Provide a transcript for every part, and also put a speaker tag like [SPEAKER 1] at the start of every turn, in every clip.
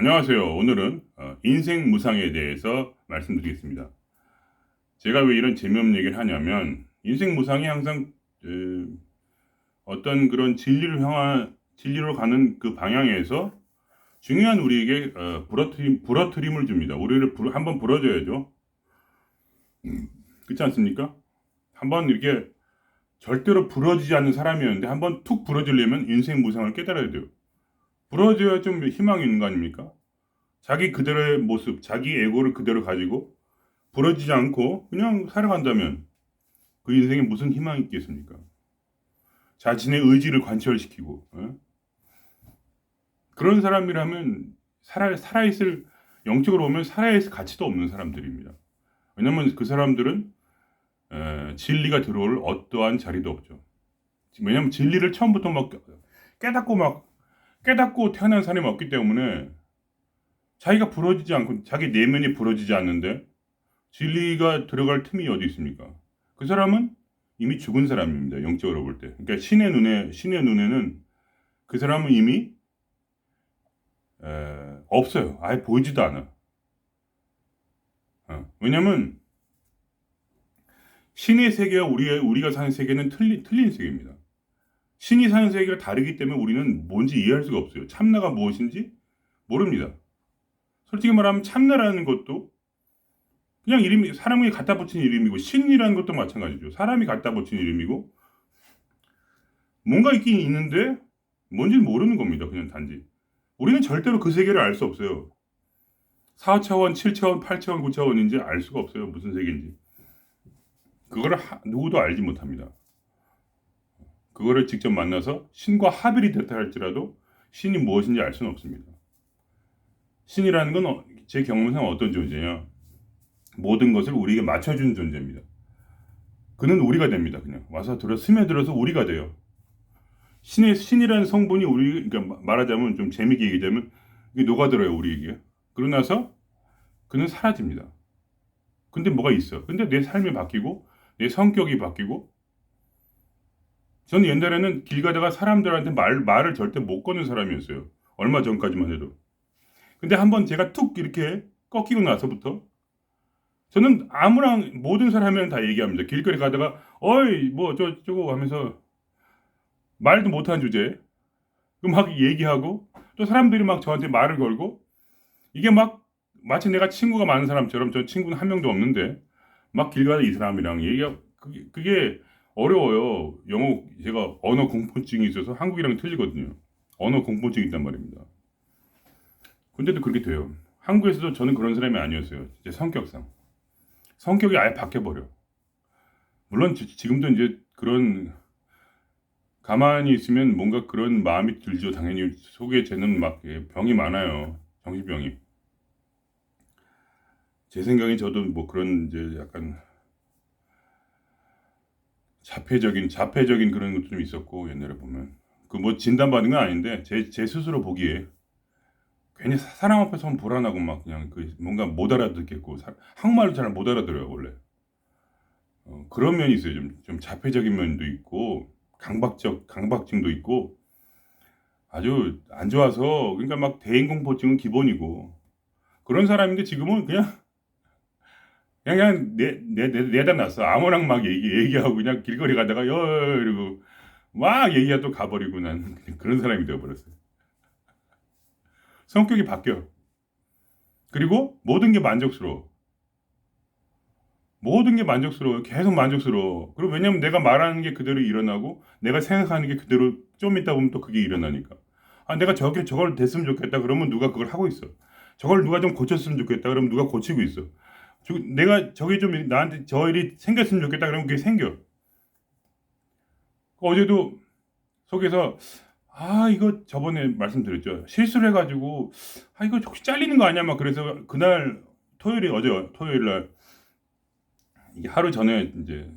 [SPEAKER 1] 안녕하세요. 오늘은 인생 무상에 대해서 말씀드리겠습니다. 제가 왜 이런 재미없는 얘기를 하냐면 인생 무상이 항상 어떤 그런 진리로 가는 그 방향에서 중요한 우리에게 부러트림을 줍니다. 우리를 한번 부러져야죠. 그렇지 않습니까? 한번 이렇게 절대로 부러지지 않는 사람이었는데 한번 툭 부러지려면 인생 무상을 깨달아야 돼요. 부러져야 좀 희망이 있는 거 아닙니까? 자기 그대로의 모습, 자기 에고를 그대로 가지고 부러지지 않고 그냥 살아간다면 그 인생에 무슨 희망이 있겠습니까? 자신의 의지를 관철시키고 그런 사람이라면 살아있을 영적으로 보면 살아있을 가치도 없는 사람들입니다. 왜냐하면 그 사람들은 진리가 들어올 어떠한 자리도 없죠. 왜냐하면 진리를 처음부터 깨닫고 태어난 사람이 없기 때문에 자기가 부러지지 않고 자기 내면이 부러지지 않는데 진리가 들어갈 틈이 어디 있습니까? 그 사람은 이미 죽은 사람입니다. 영적으로 볼 때. 그러니까 신의 눈에는 그 사람은 이미 없어요. 아예 보이지도 않아. 왜냐면 신의 세계와 우리가 사는 세계는 틀린 세계입니다. 신이 사는 세계가 다르기 때문에 우리는 뭔지 이해할 수가 없어요. 참나가 무엇인지 모릅니다. 솔직히 말하면 참나라는 것도 그냥 이름이 사람이 갖다 붙인 이름이고 신이라는 것도 마찬가지죠. 사람이 갖다 붙인 이름이고 뭔가 있긴 있는데 뭔지는 모르는 겁니다. 그냥 단지. 우리는 절대로 그 세계를 알 수 없어요. 4차원, 7차원, 8차원, 9차원인지 알 수가 없어요. 무슨 세계인지. 그거를 누구도 알지 못합니다. 그거를 직접 만나서 신과 합일이 됐다 할지라도 신이 무엇인지 알 수는 없습니다. 신이라는 건 제 경험상 어떤 존재냐. 모든 것을 우리에게 맞춰주는 존재입니다. 그는 우리가 됩니다. 그냥 와서 스며들어서 우리가 돼요. 신이라는 성분이 그러니까 말하자면 좀 재밌게 얘기하자면 이게 녹아들어요, 우리에게. 그러고 나서 그는 사라집니다. 근데 뭐가 있어? 근데 내 삶이 바뀌고 내 성격이 바뀌고 저는 옛날에는 길 가다가 사람들한테 말을 절대 못 거는 사람이었어요. 얼마 전까지만 해도. 근데 한번 제가 툭 이렇게 꺾이고 나서부터 저는 아무랑 모든 사람이랑 다 얘기합니다. 길거리 가다가 어이 뭐 저거 하면서 말도 못한 주제에 막 얘기하고 또 사람들이 막 저한테 말을 걸고 이게 막 마치 내가 친구가 많은 사람처럼 저 친구는 한 명도 없는데 막 길 가다 이 사람이랑 얘기가 그게 어려워요. 제가 언어 공포증이 있어서 한국이랑 틀리거든요. 언어 공포증이 있단 말입니다. 근데도 그렇게 돼요. 한국에서도 저는 그런 사람이 아니었어요. 제 성격상. 성격이 아예 바뀌어버려. 물론 지금도 이제 그런 가만히 있으면 뭔가 그런 마음이 들죠. 당연히 속에 쟤는 막 병이 많아요. 정신병이. 제 생각에 저도 뭐 그런 이제 약간 자폐적인 그런 것도 좀 있었고 옛날에 보면 그 뭐 진단받은 건 아닌데 제 스스로 보기에 괜히 사람 앞에서 하면 불안하고 막 그냥 그 뭔가 못 알아듣겠고 한국말도 잘 못 알아들어요 원래. 그런 면이 있어요. 좀 자폐적인 면도 있고 강박증도 있고 아주 안 좋아서 그러니까 막 대인공포증은 기본이고 그런 사람인데 지금은 그냥 내다 놨어. 아무랑 막 얘기하고 그냥 길거리 가다가 이러고 막 얘기가 또 가버리고 난 그런 사람이 되어버렸어요. 성격이 바뀌어. 그리고 모든 게 만족스러워. 모든 게 만족스러워요. 계속 만족스러워. 그리고 왜냐면 내가 말하는 게 그대로 일어나고 내가 생각하는 게 그대로 좀 있다 보면 또 그게 일어나니까. 아, 내가 저걸 됐으면 좋겠다. 그러면 누가 그걸 하고 있어. 저걸 누가 좀 고쳤으면 좋겠다. 그러면 누가 고치고 있어. 내가 저게 좀 나한테 저 일이 생겼으면 좋겠다. 그러면 그게 생겨. 어제도 속에서 이거 저번에 말씀드렸죠. 실수를 해가지고 이거 혹시 잘리는 거 아니야? 막 그래서 그날 어제 토요일 날 이게 하루 전에 이제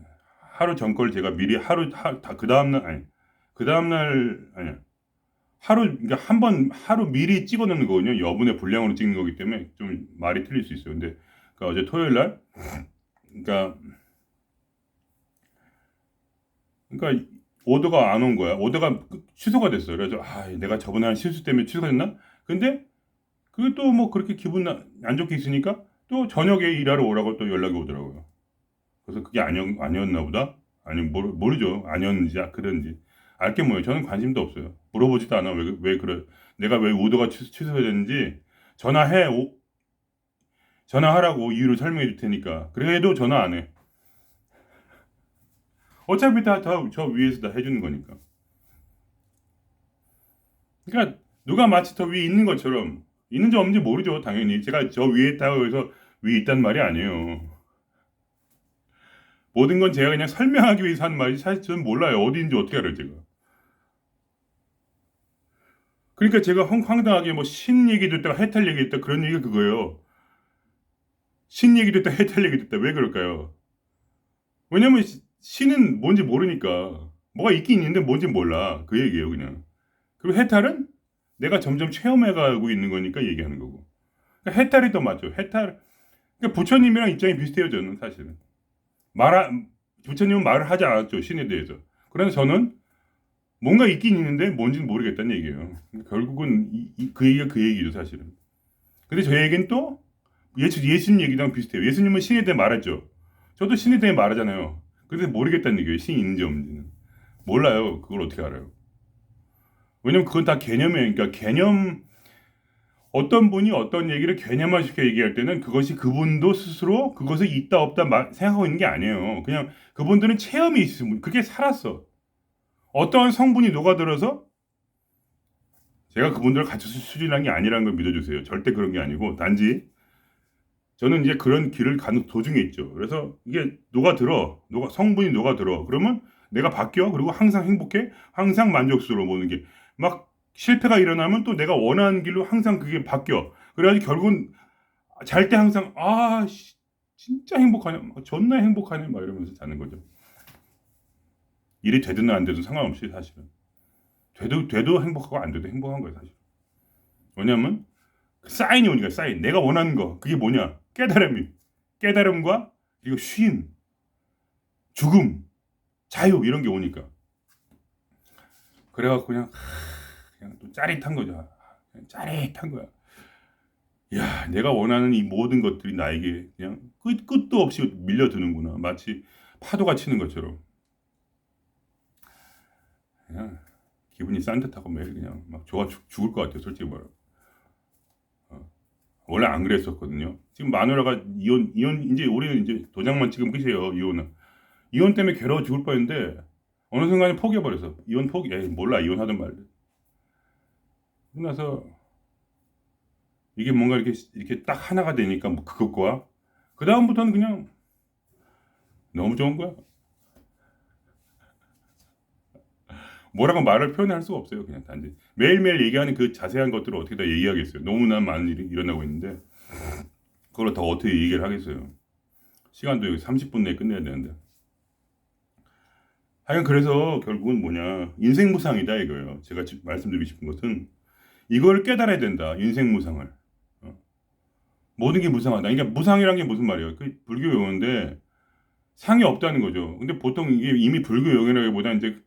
[SPEAKER 1] 하루 전 걸 제가 미리 그 다음날 그 다음날 아니 그러니까 하루 미리 찍어 놓는 거거든요. 여분의 분량으로 찍는 거기 때문에 좀 말이 틀릴 수 있어요. 근데 그러니까 어제 토요일 날 그러니까 그러니까 오더가 안 온 거야. 오더가 취소가 됐어요. 그래서 내가 저번에 한 실수 때문에 취소가 됐나? 근데 그게 또 뭐 그렇게 기분 안 좋게 있으니까 또 저녁에 일하러 오라고 또 연락이 오더라고요. 그래서 그게 아니었나 보다? 아니, 모르죠. 아니었는지, 그런지. 알게 뭐예요. 저는 관심도 없어요. 물어보지도 않아. 왜 그래. 내가 왜 오더가 취소됐는지 전화하라고 이유를 설명해 줄 테니까. 그래도 전화 안 해. 어차피 저 위에서 다 해주는 거니까. 그러니까 누가 마치 더 위에 있는 것처럼 있는지 없는지 모르죠. 당연히. 제가 저 위에 있다고 해서 위에 있단 말이 아니에요. 모든 건 제가 그냥 설명하기 위해서 하는 말이지 사실 저는 몰라요. 어디 있는지 어떻게 알아요, 제가. 그러니까 제가 황당하게 뭐 신 얘기 듣다가 해탈 얘기 듣다 그런 얘기가 그거예요. 신 얘기 듣다 해탈 얘기 듣다 왜 그럴까요? 왜냐면 신은 뭔지 모르니까 뭐가 있긴 있는데 뭔지 몰라 그 얘기예요 그냥. 그리고 해탈은 내가 점점 체험해가고 있는 거니까 얘기하는 거고. 그러니까 해탈이 더 맞죠. 해탈. 그러니까 부처님이랑 입장이 비슷해요 저는 사실은. 말 부처님은 말을 하지 않았죠 신에 대해서. 그래서 저는 뭔가 있긴 있는데 뭔지는 모르겠다는 얘기예요. 결국은 그 얘기가 그 얘기죠 사실은. 근데 저에겐 또 예수님 얘기랑 비슷해요. 예수님은 신에 대해 말했죠. 저도 신에 대해 말하잖아요. 근데 모르겠다는 얘기예요. 신이 있는지 없는지는. 몰라요. 그걸 어떻게 알아요. 왜냐면 그건 다 개념이에요. 그러니까 어떤 분이 어떤 얘기를 개념화시켜 얘기할 때는 그것이 그분도 스스로 그것이 있다 없다 생각하고 있는 게 아니에요. 그냥 그분들은 체험이 있으면 그게 살았어. 어떠한 성분이 녹아들어서 제가 그분들을 같이 수준한 게 아니라는 걸 믿어주세요. 절대 그런 게 아니고 단지 저는 이제 그런 길을 가는 도중에 있죠. 그래서 이게 성분이 녹아들어. 그러면 내가 바뀌어. 그리고 항상 행복해. 항상 만족스러워 보는 게. 막 실패가 일어나면 또 내가 원하는 길로 항상 그게 바뀌어. 그래가지고 결국은 잘 때 항상, 진짜 행복하네. 존나 행복하네. 막 이러면서 자는 거죠. 일이 되든 안 되든 상관없이 사실은. 돼도 행복하고 안 돼도 행복한 거예요, 사실. 왜냐면 사인이 오니까 사인. 내가 원하는 거. 그게 뭐냐? 깨달음과 그리고 쉼, 죽음, 자유 이런 게 오니까. 그래갖고 그냥 또 짜릿한 거죠. 그냥 짜릿한 거야. 야, 내가 원하는 이 모든 것들이 나에게 그냥 끝도 없이 밀려드는구나. 마치 파도가 치는 것처럼. 그냥 기분이 산뜻하고 매일 그냥 막 좋아 죽을 것 같아요. 솔직히 말하면. 원래 안 그랬었거든요. 지금 마누라가 이제 우리는 이제 도장만 찍으면 끝이에요. 이혼 때문에 괴로워 죽을 뻔했는데 어느 순간에 포기해버렸어. 이혼 포기. 에이, 몰라 이혼하든 말든. 그러나서 이게 뭔가 이렇게 딱 하나가 되니까 뭐 그것과 그 다음부터는 그냥 너무 좋은 거야. 뭐라고 말을 표현할 수가 없어요. 그냥 단지 매일매일 얘기하는 그 자세한 것들을 어떻게 다 얘기하겠어요. 너무나 많은 일이 일어나고 있는데 그걸 더 어떻게 얘기를 하겠어요. 시간도 여기 30분 내에 끝내야 되는데. 하여간 그래서 결국은 뭐냐 인생 무상이다 이거예요. 제가 말씀드리고 싶은 것은 이걸 깨달아야 된다. 인생 무상을. 모든 게 무상하다. 그러니까 무상이란 게 무슨 말이에요? 그 불교 용어인데 상이 없다는 거죠. 근데 보통 이게 이미 불교 용어라기보다 이제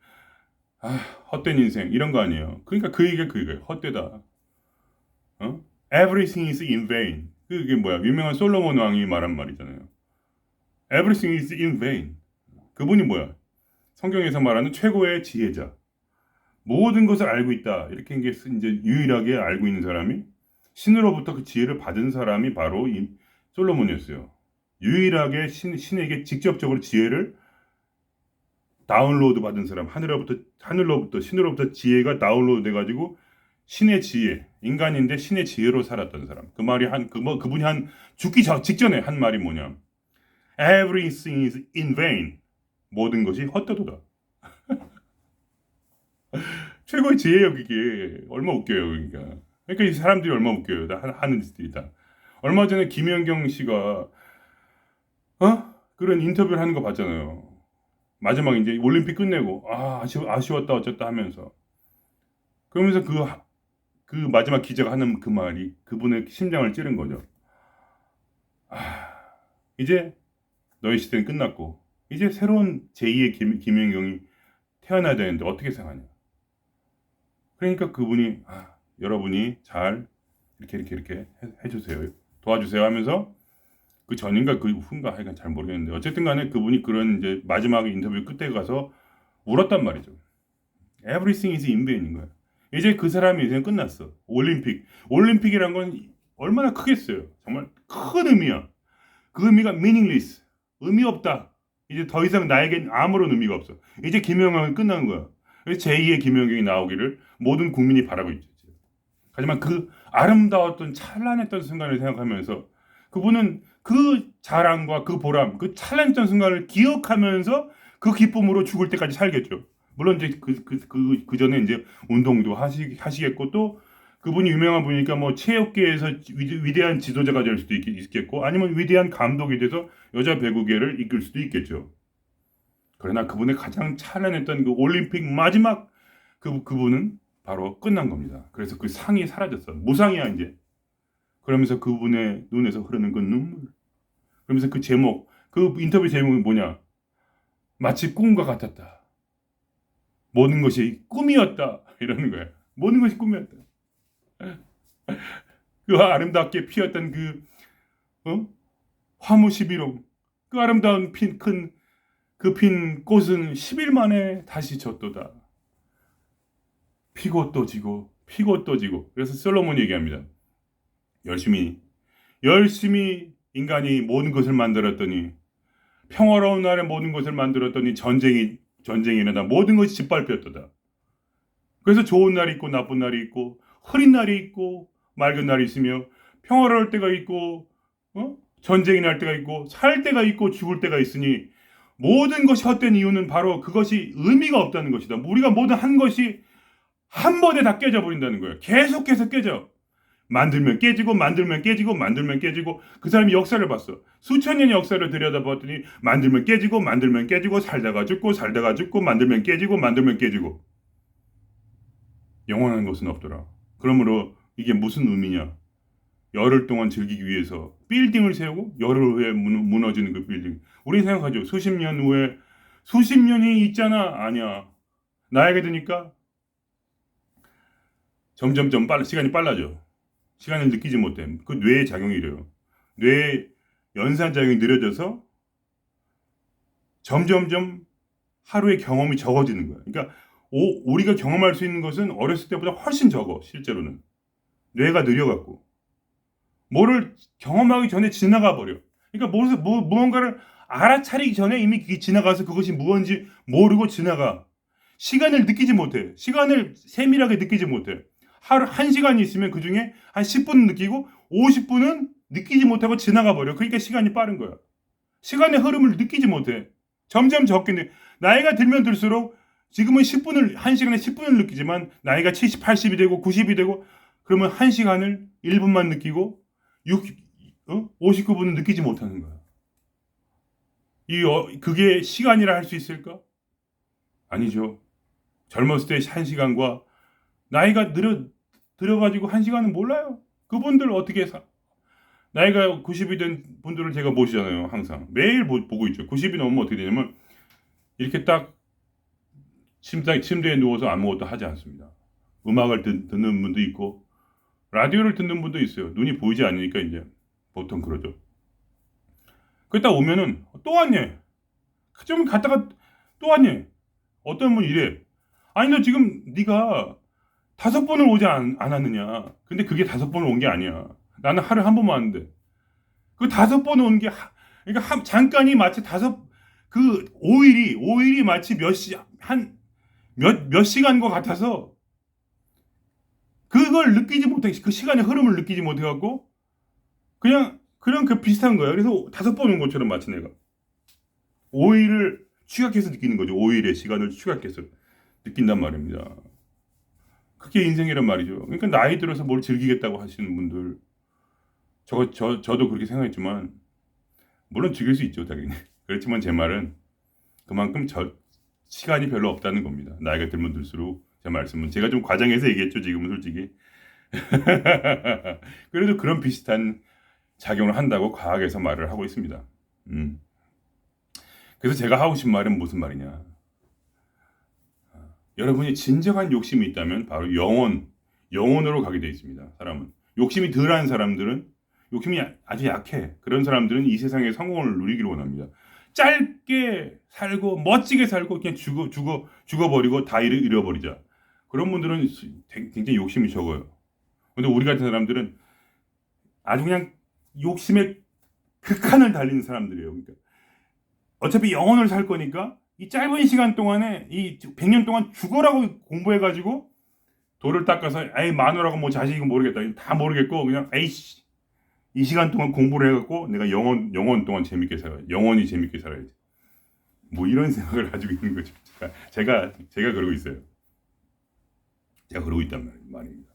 [SPEAKER 1] 아, 헛된 인생 이런 거 아니에요. 그러니까 그 얘기가 그거예요. 헛되다. 어? Everything is in vain. 그게 뭐야? 유명한 솔로몬 왕이 말한 말이잖아요. Everything is in vain. 그분이 뭐야? 성경에서 말하는 최고의 지혜자. 모든 것을 알고 있다. 이렇게 이제 유일하게 알고 있는 사람이 신으로부터 그 지혜를 받은 사람이 바로 이 솔로몬이었어요. 유일하게 신에게 직접적으로 지혜를 다운로드 받은 사람, 신으로부터 지혜가 다운로드 돼가지고 신의 지혜, 인간인데 신의 지혜로 살았던 사람. 그분이 죽기 직전에 한 말이 뭐냐? Everything is in vain. 모든 것이 헛되도다. 최고의 지혜예요, 그게. 얼마 웃겨요, 그러니까. 그러니까 이 사람들이 얼마 웃겨요. 하는 짓들이 다. 얼마 전에 김연경 씨가 그런 인터뷰를 하는 거 봤잖아요. 마지막에 이제 올림픽 끝내고 아쉬웠다 어쨌다 하면서 그러면서 그 마지막 기자가 하는 그 말이 그분의 심장을 찌른 거죠. 이제 너의 시대는 끝났고 이제 새로운 제2의 김연경이 태어나야 되는데 어떻게 생각하냐. 그러니까 그분이 여러분이 잘 이렇게 해주세요. 도와주세요 하면서 그 전인가 그 후인가 하여간 잘 모르겠는데 어쨌든 간에 그분이 그런 이제 마지막 인터뷰 끝에 가서 울었단 말이죠. Everything is in vain인 거야. 이제 그 사람이 이제 끝났어. 올림픽이란 건 얼마나 크겠어요. 정말 큰 의미야. 그 의미가 meaningless. 의미 없다. 이제 더 이상 나에겐 아무런 의미가 없어. 이제 김연경은 끝난 거야. 그래서 제2의 김연경이 나오기를 모든 국민이 바라고 있죠. 하지만 그 아름다웠던 찬란했던 순간을 생각하면서 그분은 그 자랑과 그 보람, 그 찬란했던 순간을 기억하면서 그 기쁨으로 죽을 때까지 살겠죠. 물론 이제 그 전에 이제 운동도 하시겠고 또 그분이 유명한 분이니까 뭐 체육계에서 위대한 지도자가 될 수도 있겠고 아니면 위대한 감독이 돼서 여자 배구계를 이끌 수도 있겠죠. 그러나 그분의 가장 찬란했던 그 올림픽 마지막 그분은 바로 끝난 겁니다. 그래서 그 상이 사라졌어. 무상이야 이제. 그러면서 그분의 눈에서 흐르는 그 눈물. 그러면서 그 제목, 그 인터뷰 제목이 뭐냐? 마치 꿈과 같았다. 모든 것이 꿈이었다. 이러는 거야. 모든 것이 꿈이었다. 그 아름답게 피었던 화무 11호. 그 아름다운 핀 꽃은 10일 만에 다시 졌도다. 피고 또 지고 피고 또 지고. 그래서 솔로몬이 얘기합니다. 열심히 인간이 모든 것을 만들었더니 평화로운 날에 모든 것을 만들었더니 전쟁이 일어나 모든 것이 짓밟혔도다. 그래서 좋은 날이 있고 나쁜 날이 있고 흐린 날이 있고 맑은 날이 있으며 평화로울 때가 있고 전쟁이 날 때가 있고 살 때가 있고 죽을 때가 있으니 모든 것이 헛된 이유는 바로 그것이 의미가 없다는 것이다. 우리가 모든 한 것이 한 번에 다 깨져 버린다는 거예요. 계속해서 깨져. 만들면 깨지고 그 사람이 역사를 봤어. 수천 년의 역사를 들여다봤더니 만들면 깨지고 살다가 죽고 만들면 깨지고 영원한 것은 없더라. 그러므로 이게 무슨 의미냐? 열흘 동안 즐기기 위해서 빌딩을 세우고 열흘 후에 무너지는 그 빌딩. 우리 생각하죠. 수십 년 후에 수십 년이 있잖아. 아니야. 나에게 드니까 점점점 시간이 빨라져. 시간을 느끼지 못해. 그 뇌의 작용이 이래요. 뇌의 연산작용이 느려져서 점점점 하루의 경험이 적어지는 거야. 그러니까 우리가 경험할 수 있는 것은 어렸을 때보다 훨씬 적어. 실제로는. 뇌가 느려갖고. 뭐를 경험하기 전에 지나가 버려. 그러니까 무언가를 알아차리기 전에 이미 그게 지나가서 그것이 무엇인지 모르고 지나가. 시간을 느끼지 못해. 시간을 세밀하게 느끼지 못해. 하루 1시간이 있으면 그 중에 한 10분은 느끼고 50분은 느끼지 못하고 지나가 버려. 그러니까 시간이 빠른 거야. 시간의 흐름을 느끼지 못해. 점점 적게 나이가 들면 들수록 지금은 1시간에 10분을 느끼지만 나이가 70, 80이 되고 90이 되고 그러면 1시간을 1분만 느끼고 59분은 느끼지 못하는 거야. 그게 시간이라 할 수 있을까? 아니죠. 젊었을 때 1시간과 나이가 들어가지고 1시간은 몰라요. 그분들 어떻게 나이가 90이 된 분들을 제가 모시잖아요. 항상. 매일 보고 있죠. 90이 넘으면 어떻게 되냐면 이렇게 딱 침대에 누워서 아무것도 하지 않습니다. 음악을 듣는 분도 있고 라디오를 듣는 분도 있어요. 눈이 보이지 않으니까 이제 보통 그러죠. 그딱 오면은 또 왔니? 좀 갔다가 또 왔니? 어떤 분이 이래. 아니 너 지금 네가 5번을 오지 않았느냐. 근데 그게 5번을 온 게 아니야. 나는 하루에 한 번만 왔는데. 그 5번 온 게 그러니까 잠깐이 마치 5일이 마치 몇 시간과 같아서 그걸 느끼지 못해. 그 시간의 흐름을 느끼지 못해갖고 그냥 그 비슷한 거야. 그래서 5번 온 것처럼 마치 내가 5일을 추격해서 느끼는 거죠. 5일의 시간을 추격해서 느낀단 말입니다. 그게 인생이란 말이죠. 그러니까 나이 들어서 뭘 즐기겠다고 하시는 분들 저도 그렇게 생각했지만 물론 즐길 수 있죠. 당연히. 그렇지만 제 말은 그만큼 시간이 별로 없다는 겁니다. 나이가 들면 들수록 제 말씀은 제가 좀 과장해서 얘기했죠. 지금은 솔직히. 그래도 그런 비슷한 작용을 한다고 과학에서 말을 하고 있습니다. 그래서 제가 하고 싶은 말은 무슨 말이냐. 여러분이 진정한 욕심이 있다면 바로 영혼으로 가게 되어 있습니다. 사람은. 욕심이 덜한 사람들은, 욕심이 아주 약해. 그런 사람들은 이 세상의 성공을 누리기를 원합니다. 짧게 살고 멋지게 살고 그냥 죽어버리고 다 잃어버리자. 그런 분들은 굉장히 욕심이 적어요. 근데 우리 같은 사람들은 아주 그냥 욕심의 극한을 달리는 사람들이에요. 그러니까 어차피 영혼을 살 거니까 이 짧은 시간 동안에 이 100년 동안 죽어라고 공부해가지고 돌을 닦아서 에이 마누라고 뭐 자식이고 모르겠다. 다 모르겠고 그냥 에이씨 이 시간 동안 공부를 해갖고 내가 영원 동안 재밌게 살아야 영원히 재밌게 살아야지. 뭐 이런 생각을 가지고 있는 거죠. 제가 그러고 있어요. 제가 그러고 있단 말입니다.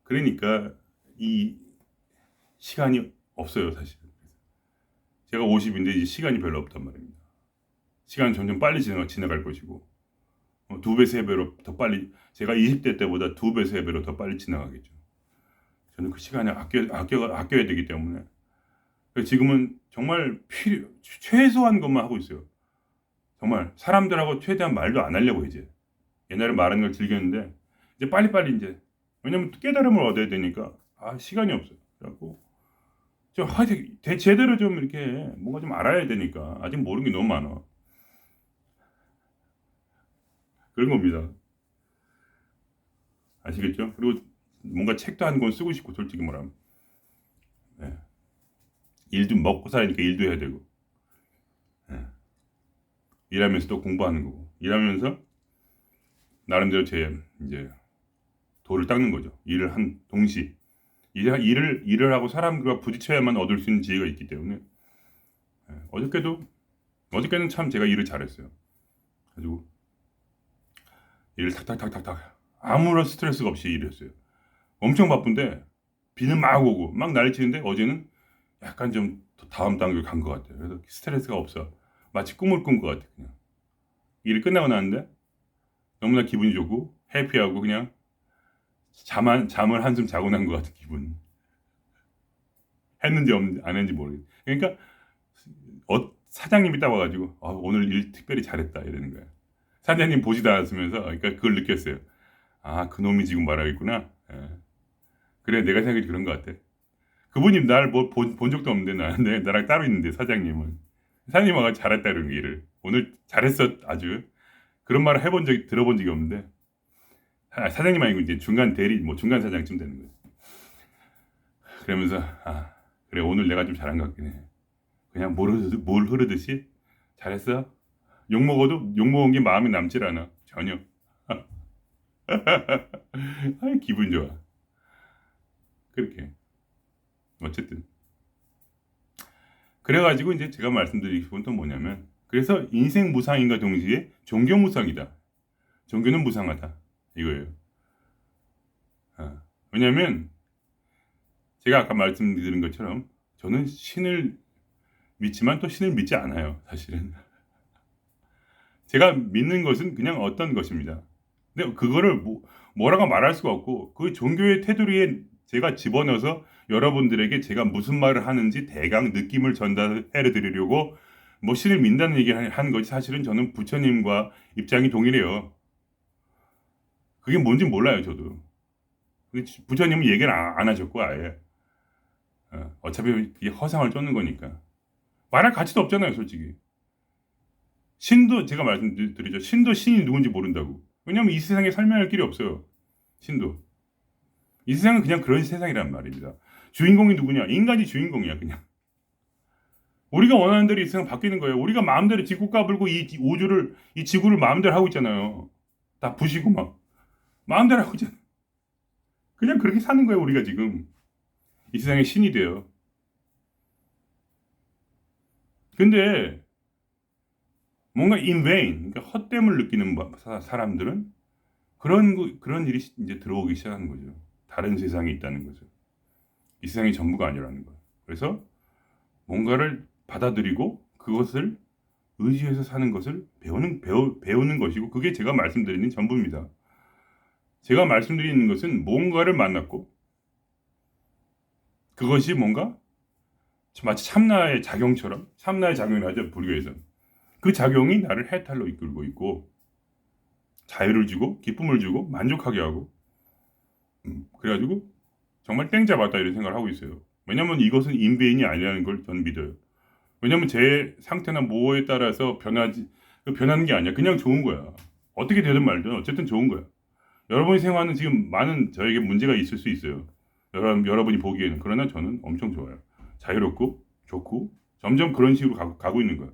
[SPEAKER 1] 그러니까 이 시간이 없어요, 사실. 제가 50인데 이제 시간이 별로 없단 말입니다. 시간은 점점 빨리 지나갈 것이고 2배, 3배로 더 빨리 제가 20대 때보다 2배, 3배로 더 빨리 지나가겠죠. 저는 그 시간을 아껴야 되기 때문에 지금은 정말 최소한 것만 하고 있어요. 정말 사람들하고 최대한 말도 안 하려고 이제 옛날에 말하는 걸 즐겼는데 이제 빨리빨리 이제 왜냐면 깨달음을 얻어야 되니까 시간이 없어요. 그래갖고 제대로 좀 이렇게 뭔가 좀 알아야 되니까 아직 모르는 게 너무 많아. 그런 겁니다. 아시겠죠? 그리고 뭔가 책도 한 권 쓰고 싶고 솔직히 말하면 네. 일도 먹고 살니까 일도 해야 되고 네. 일하면서 또 공부하는 거고 일하면서 나름대로 제 이제 도를 닦는 거죠. 일을 한 동시 일을 하고 사람들과 부딪혀야만 얻을 수 있는 지혜가 있기 때문에 어저께는 참 제가 일을 잘했어요. 가지고 일을 탁탁탁탁탁 아무런 스트레스가 없이 일했어요. 엄청 바쁜데 비는 막 오고 막 난리치는데 어제는 약간 좀 다음 단계로 간 것 같아요. 그래서 스트레스가 없어. 마치 꿈을 꾼 것 같아요. 그냥 일이 끝나고 나는데 너무나 기분이 좋고 해피하고 그냥 잠을 한숨 자고 난 것 같은 기분. 했는지 안 했는지 모르겠어요. 그러니까 사장님이 딱 와가지고 오늘 일 특별히 잘했다 이러는 거예요. 사장님 보지도 않았으면서 그러니까 그걸 느꼈어요. 그놈이 지금 말하겠구나. 예. 그래 내가 생각이 그런 것 같아. 그분이 날 본 적도 없는데 나랑 따로 있는데 사장님 와가 잘했다 그런 일을 오늘 잘했어 아주 그런 말을 들어본 적이 없는데 사장님 아니고 이제 중간 대리 뭐 중간 사장쯤 되는 거예요. 그러면서 그래 오늘 내가 좀 잘한 것 같긴 해. 그냥 뭘 흐르듯이 잘했어. 욕 먹은 게 마음에 남질 않아 전혀. 기분 좋아. 그렇게 어쨌든 그래가지고 이제 제가 말씀드리고 싶은 건 뭐냐면 그래서 인생 무상인과 동시에 종교 무상이다. 종교는 무상하다 이거예요. 왜냐하면 제가 아까 말씀드린 것처럼 저는 신을 믿지만 또 신을 믿지 않아요. 사실은 제가 믿는 것은 그냥 어떤 것입니다. 근데 그거를 뭐라고 말할 수가 없고 그 종교의 테두리에 제가 집어넣어서 여러분들에게 제가 무슨 말을 하는지 대강 느낌을 전달해 드리려고 뭐 신을 믿는다는 얘기를 하는 거지 사실은 저는 부처님과 입장이 동일해요. 그게 뭔지 몰라요 저도. 부처님은 얘기를 안 하셨고 아예 어차피 이게 허상을 쫓는 거니까 말할 가치도 없잖아요 솔직히. 신도 제가 말씀드리죠. 신도 신이 누군지 모른다고. 왜냐하면 이 세상에 설명할 길이 없어요. 신도. 이 세상은 그냥 그런 세상이란 말입니다. 주인공이 누구냐? 인간이 주인공이야 그냥. 우리가 원하는 대로 이 세상 바뀌는 거예요. 우리가 마음대로 지구 까불고 이 지구를 마음대로 하고 있잖아요. 다 부시고 막 마음대로 하고 있잖아요. 그냥 그렇게 사는 거예요 우리가 지금. 이 세상의 신이 돼요. 근데 뭔가 in vain, 그러니까 헛됨을 느끼는 사람들은 그런 일이 이제 들어오기 시작하는 거죠. 다른 세상이 있다는 거죠. 이 세상이 전부가 아니라는 거예요. 그래서 뭔가를 받아들이고 그것을 의지해서 사는 것을 배우는 것이고 그게 제가 말씀드리는 전부입니다. 제가 말씀드리는 것은 뭔가를 만났고 그것이 뭔가 마치 참나의 작용처럼 참나의 작용이 하죠 불교에서 그 작용이 나를 해탈로 이끌고 있고 자유를 주고 기쁨을 주고 만족하게 하고 그래가지고 정말 땡 잡았다 이런 생각을 하고 있어요. 왜냐면 이것은 인베인이 아니라는 걸 저는 믿어요. 왜냐면 제 상태나 뭐에 따라서 변하는 게 아니야. 그냥 좋은 거야. 어떻게 되든 말든 어쨌든 좋은 거야. 여러분의 생활은 지금 많은 저에게 문제가 있을 수 있어요. 여러분이 보기에는. 그러나 저는 엄청 좋아요. 자유롭고 좋고 점점 그런 식으로 가고 있는 거야.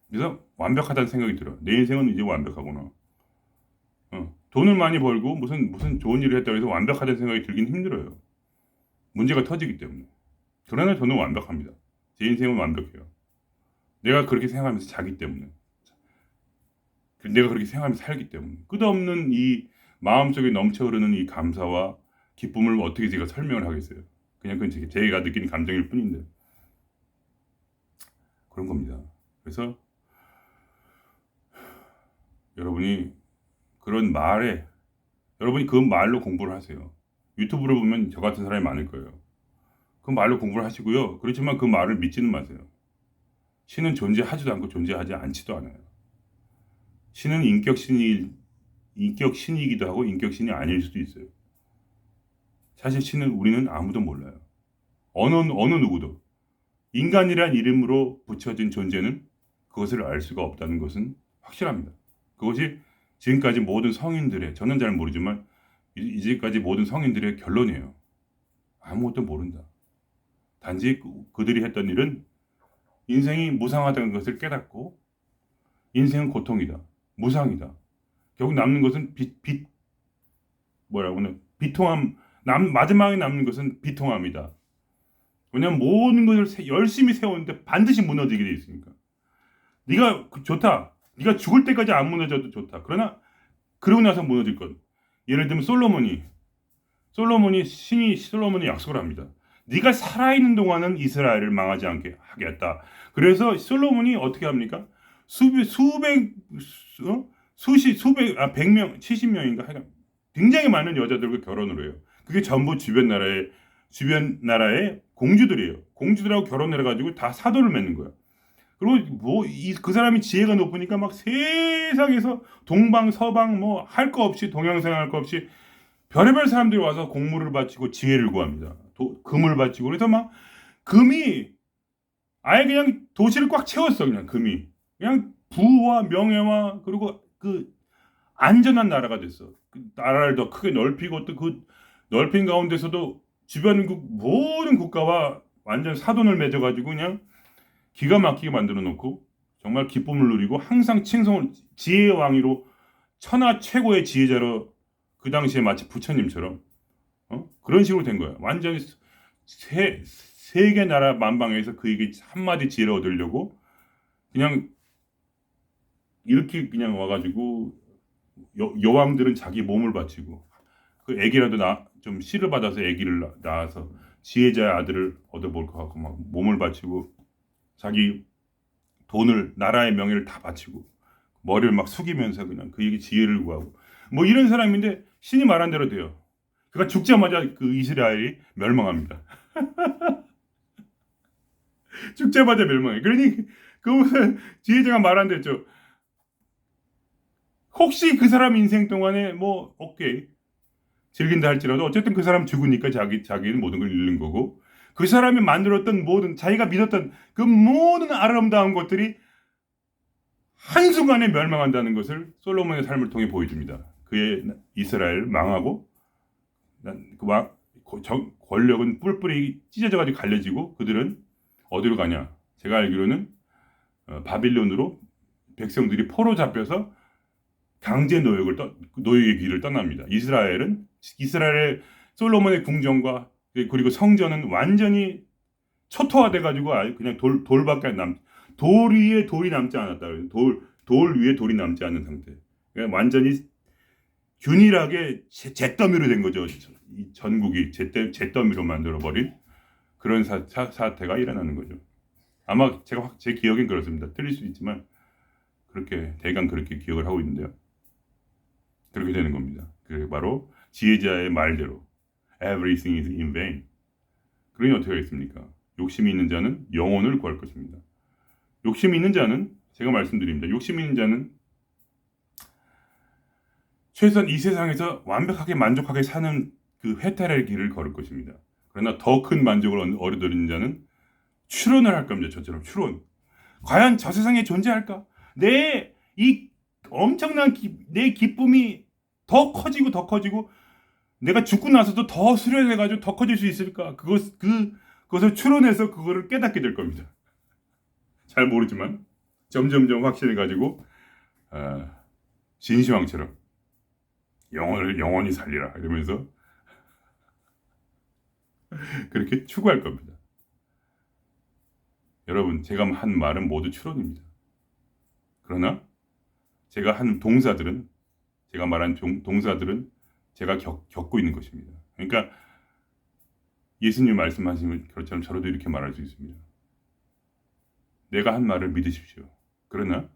[SPEAKER 1] 그래서 완벽하다는 생각이 들어요. 내 인생은 이제 완벽하구나. 돈을 많이 벌고 무슨 좋은 일을 했다고 해서 완벽하다는 생각이 들긴 힘들어요. 문제가 터지기 때문에. 그러나 저는 완벽합니다. 제 인생은 완벽해요. 내가 그렇게 생각하면서 자기 때문에. 내가 그렇게 생각하면서 살기 때문에. 끝없는 이 마음속에 넘쳐흐르는 이 감사와 기쁨을 어떻게 제가 설명을 하겠어요. 그냥 그건 제가 느끼는 감정일 뿐인데. 그런 겁니다. 그래서 여러분이 그런 말에 여러분이 그 말로 공부를 하세요. 유튜브를 보면 저 같은 사람이 많을 거예요. 그 말로 공부를 하시고요. 그렇지만 그 말을 믿지는 마세요. 신은 존재하지도 않고 존재하지 않지도 않아요. 신은 인격신이기도 하고 인격신이 아닐 수도 있어요. 사실 신은 우리는 아무도 몰라요. 어느 누구도. 인간이란 이름으로 붙여진 존재는 그것을 알 수가 없다는 것은 확실합니다. 그것이 지금까지 모든 성인들의, 저는 잘 모르지만 이제까지 모든 성인들의 결론이에요. 아무것도 모른다. 단지 그들이 했던 일은 인생이 무상하다는 것을 깨닫고 인생은 고통이다. 무상이다. 결국 남는 것은 비통함, 마지막에 남는 것은 비통함이다. 왜냐하면 모든 것을 열심히 세웠는데 반드시 무너지게 돼 있으니까. 네가 좋다. 네가 죽을 때까지 안 무너져도 좋다. 그러나 그러고 나서 무너질 것. 예를 들면 신이 솔로몬이 약속을 합니다. 네가 살아있는 동안은 이스라엘을 망하지 않게 하겠다. 그래서 솔로몬이 어떻게 합니까? 수백, 100명, 70명인가 하여간 굉장히 많은 여자들과 결혼을 해요. 그게 전부 주변 나라의 공주들이에요. 공주들하고 결혼을 해가지고 다 사도를 맺는 거야. 그리고 그 사람이 지혜가 높으니까 막 세상에서 동방 서방 뭐 할 거 없이 동양생 할 거 없이 별의별 사람들이 와서 공물을 바치고 지혜를 구합니다. 금을 바치고 그래서 막 금이 아예 그냥 도시를 꽉 채웠어. 그냥 금이 그냥 부와 명예와 그리고 그 안전한 나라가 됐어. 그 나라를 더 크게 넓히고 또 그 넓힌 가운데서도 주변 모든 국가와 완전 사돈을 맺어가지고 그냥 기가 막히게 만들어 놓고 정말 기쁨을 누리고 항상 칭송을 지혜의 왕위로 천하 최고의 지혜자로 그 당시에 마치 부처님처럼 그런 식으로 된 거야. 완전히 세계 나라 만방에서 그에게 한마디 지혜를 얻으려고 그냥 이렇게 그냥 와가지고 여왕들은 자기 몸을 바치고 그 아기라도 좀 씨를 받아서 아기를 낳아서 지혜자의 아들을 얻어볼까 하고 막 몸을 바치고 자기 돈을 나라의 명예를 다 바치고 머리를 막 숙이면서 그냥 그에게 지혜를 구하고 뭐 이런 사람인데 신이 말한 대로 돼요. 그가 죽자마자 그 이스라엘이 멸망합니다. 죽자마자 멸망해. 그러니 그 무슨 지혜자가 말한 대로 혹시 그 사람 인생 동안에 뭐 오케이 즐긴다 할지라도 어쨌든 그 사람 죽으니까 자기는 모든 걸 잃는 거고 그 사람이 만들었던 모든 자기가 믿었던 그 모든 아름다운 것들이 한순간에 멸망한다는 것을 솔로몬의 삶을 통해 보여줍니다. 그의 이스라엘 망하고 권력은 뿔뿔이 찢어져가지고 갈려지고 그들은 어디로 가냐? 제가 알기로는 바빌론으로 백성들이 포로 잡혀서 강제 노역의 길을 떠납니다. 이스라엘의 솔로몬의 궁정과 그리고 성전은 완전히 초토화돼가지고 그냥 돌밖에 돌 위에 돌이 남지 않았다. 돌 위에 돌이 남지 않는 상태. 그러니까 완전히 균일하게 잿더미로 된 거죠. 이 전국이 잿더미로 만들어버린 그런 사태가 일어나는 거죠. 아마 제 기억엔 그렇습니다. 틀릴 수 있지만 대강 그렇게 기억을 하고 있는데요. 그렇게 되는 겁니다. 그게 바로 지혜자의 말대로 Everything is in vain. 그러니 어떻게 하겠습니까? 욕심이 있는 자는 영혼을 구할 것입니다. 욕심이 있는 자는 제가 말씀드립니다. 욕심이 있는 자는 최소한 이 세상에서 완벽하게 만족하게 사는 그 회탈의 길을 걸을 것입니다. 그러나 더 큰 만족을 얻어들이는 자는 추론을 할 겁니다. 저처럼 추론. 과연 저 세상에 존재할까? 내 이 엄청난 내 기쁨이 더 커지고 내가 죽고 나서도 더 수련해가지고 더 커질 수 있을까? 그것을 추론해서 그거를 깨닫게 될 겁니다. 잘 모르지만 점점점 확신해가지고 진시황처럼 영혼을 영원히 살리라 이러면서 그렇게 추구할 겁니다. 여러분, 제가 한 말은 모두 추론입니다. 그러나 제가 한 동사들은, 제가 말한 동사들은 제가 겪고 있는 것입니다. 그러니까 예수님 말씀하시는 것처럼 저로도 이렇게 말할 수 있습니다. 내가 한 말을 믿으십시오. 그러나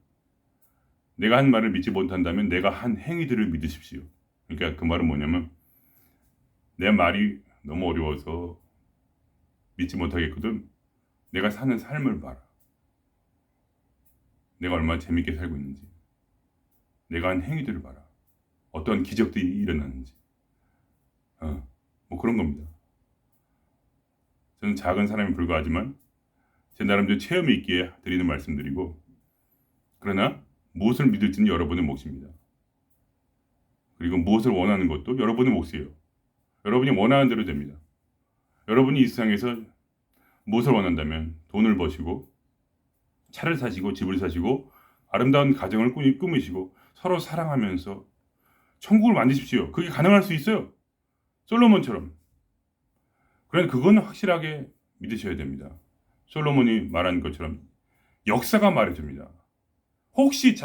[SPEAKER 1] 내가 한 말을 믿지 못한다면 내가 한 행위들을 믿으십시오. 그러니까 그 말은 뭐냐면, 내 말이 너무 어려워서 믿지 못하겠거든. 내가 사는 삶을 봐라. 내가 얼마나 재밌게 살고 있는지. 내가 한 행위들을 봐라. 어떤 기적들이 일어나는지. 뭐 그런 겁니다. 저는 작은 사람에 불과하지만 제 나름대로 체험이 있기에 드리는 말씀드리고, 그러나 무엇을 믿을지는 여러분의 몫입니다. 그리고 무엇을 원하는 것도 여러분의 몫이에요. 여러분이 원하는 대로 됩니다. 여러분이 이 세상에서 무엇을 원한다면 돈을 버시고 차를 사시고 집을 사시고 아름다운 가정을 꾸미시고 서로 사랑하면서 천국을 만드십시오. 그게 가능할 수 있어요. 솔로몬처럼. 그런데 그건 확실하게 믿으셔야 됩니다. 솔로몬이 말한 것처럼 역사가 말해줍니다. 혹시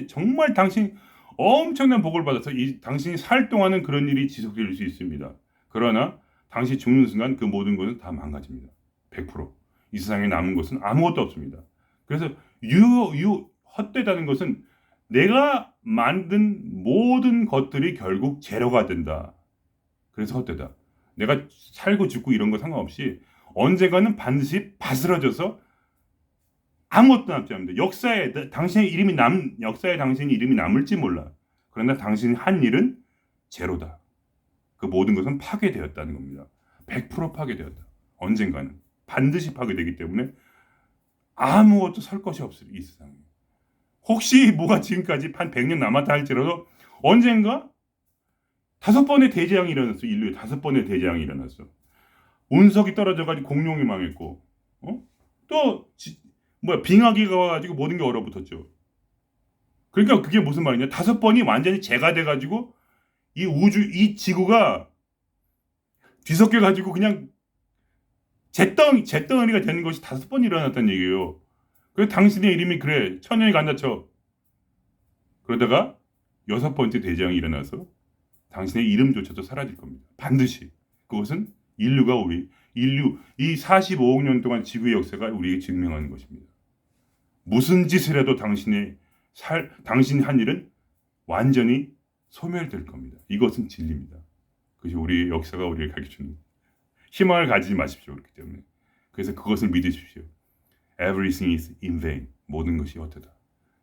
[SPEAKER 1] 정말 당신 엄청난 복을 받아서 당신이 살 동안은 그런 일이 지속될 수 있습니다. 그러나 당신이 죽는 순간 그 모든 것은 다 망가집니다. 100%. 이 세상에 남은 것은 아무것도 없습니다. 그래서 헛되다는 것은 내가 만든 모든 것들이 결국 재료가 된다. 그래서 헛되다. 내가 살고 죽고 이런 거 상관없이 언젠가는 반드시 바스러져서 아무것도 남지 않습니다. 역사에 당신의 이름이 남을지 몰라. 그러나 당신이 한 일은 제로다. 그 모든 것은 파괴되었다는 겁니다. 100% 파괴되었다. 언젠가는 반드시 파괴되기 때문에 아무것도 설 것이 없어요. 이 세상에. 혹시 뭐가 지금까지 한 100년 남았다 할지라도 언젠가 5번의 대재앙이 일어났어. 인류에 5번의 대재앙이 일어났어. 운석이 떨어져가지고 공룡이 망했고, 또 빙하기가 와가지고 모든 게 얼어붙었죠. 그러니까 그게 무슨 말이냐? 5번이 완전히 재가 돼가지고 이 지구가 뒤섞여가지고 그냥 잿덩어리가 되는 것이 5번 일어났다는 얘기예요. 그래서 당신의 이름이 그래 천년이 간다 쳐. 그러다가 6번째 대재앙이 일어나서 당신의 이름조차도 사라질 겁니다. 반드시. 그것은 인류 이 45억 년 동안 지구의 역사가 우리에게 증명하는 것입니다. 무슨 짓을 해도 당신 한 일은 완전히 소멸될 겁니다. 이것은 진리입니다. 그것이 우리의 역사가 우리에게 가르쳐주는 희망을 가지지 마십시오. 그렇기 때문에. 그래서 그것을 믿으십시오. Everything is in vain. 모든 것이 헛되다.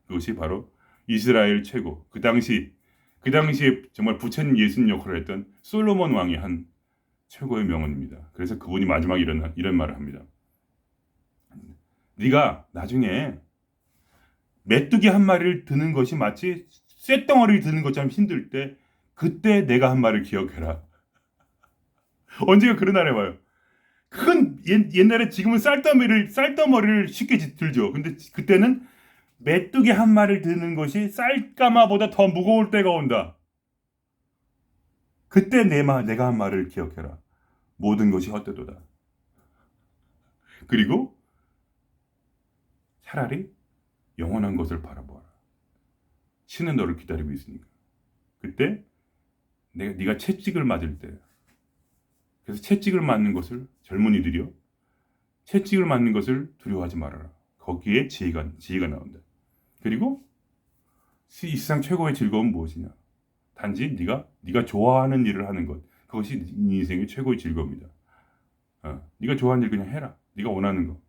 [SPEAKER 1] 그것이 바로 이스라엘 최고, 그 당시에 정말 부처님 예수님 역할을 했던 솔로몬 왕이 한 최고의 명언입니다. 그래서 그분이 마지막에 이런 말을 합니다. 네가 나중에 메뚜기 한 마리를 드는 것이 마치 쇳덩어리를 드는 것처럼 힘들 때 그때 내가 한 말을 기억해라. 언제가 그런 날에 와요. 옛날에 지금은 쌀떠머리를 쉽게 들죠. 근데 그때는 메뚜기 한 마리를 드는 것이 쌀가마보다 더 무거울 때가 온다. 그때 내가 한 말을 기억해라. 모든 것이 헛되도다. 그리고 차라리 영원한 것을 바라보아라. 신은 너를 기다리고 있으니까. 그때 네가 채찍을 맞을 때, 그래서 채찍을 맞는 것을 젊은이들이요, 채찍을 맞는 것을 두려워하지 말아라. 거기에 지혜가 나온다. 그리고 이 세상 최고의 즐거움은 무엇이냐? 단지 네가 좋아하는 일을 하는 것. 그것이 네 인생의 최고의 즐거움이다. 네가 좋아하는 일 그냥 해라. 네가 원하는 거.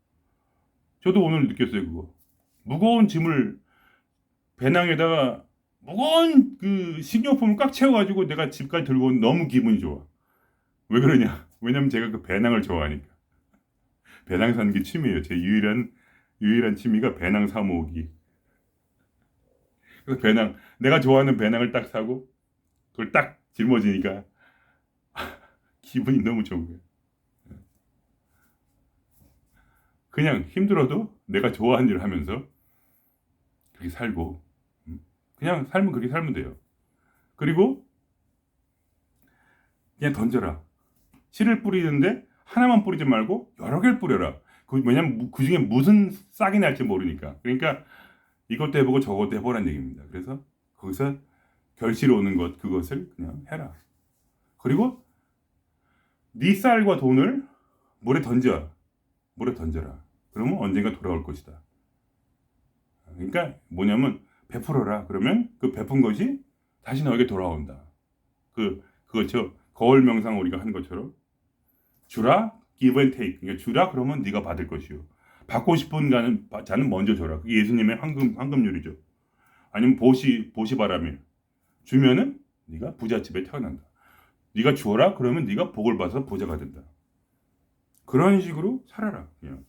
[SPEAKER 1] 저도 오늘 느꼈어요. 그거. 무거운 짐을 배낭에다가 무거운 그 식료품을 꽉 채워가지고 내가 집까지 들고 온 너무 기분이 좋아. 왜 그러냐? 왜냐면 제가 그 배낭을 좋아하니까. 배낭 사는 게 취미예요. 제 유일한 취미가 배낭 사 모으기. 그래서 배낭, 내가 좋아하는 배낭을 딱 사고 그걸 딱 짊어지니까 기분이 너무 좋은 거예요. 그냥 힘들어도 내가 좋아하는 일을 하면서 그렇게 살고, 그냥 삶은 그렇게 살면 돼요. 그리고 그냥 던져라. 씨를 뿌리는데 하나만 뿌리지 말고 여러 개를 뿌려라. 왜냐면 그 중에 무슨 싹이 날지 모르니까. 그러니까 이것도 해보고 저것도 해보라는 얘기입니다. 그래서 거기서 결실 오는 것, 그것을 그냥 해라. 그리고 네 쌀과 돈을 물에 던져. 물에 던져라. 그러면 언젠가 돌아올 것이다. 그러니까 뭐냐면 베풀어라. 그러면 그 베푼 것이 다시 너에게 돌아온다. 그거죠. 거울 명상 우리가 한 것처럼 주라, give and take. 그러니까 주라 그러면 네가 받을 것이요. 받고 싶은 자는 먼저 줘라. 그게 예수님의 황금률이죠. 아니면 보시바라밀. 주면은 네가 부잣집에 태어난다. 네가 주어라 그러면 네가 복을 받아서 부자가 된다. 그런 식으로 살아라. 그냥.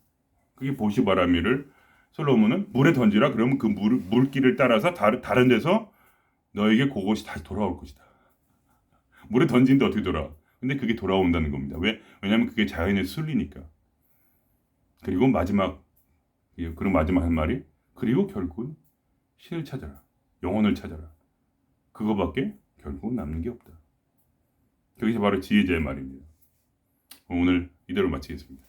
[SPEAKER 1] 그게 보시바라밀을 솔로몬은 물에 던지라 그러면 그 물길을 따라서 다른 데서 너에게 그것이 다시 돌아올 것이다. 물에 던진데 어떻게 돌아와? 근데 그게 돌아온다는 겁니다. 왜냐하면 그게 자연의 순리니까. 그리고 그리고 마지막 한 말이, 그리고 결국은 신을 찾아라. 영혼을 찾아라. 그거밖에 결국은 남는 게 없다. 그것이 바로 지혜자의 말입니다. 오늘 이대로 마치겠습니다.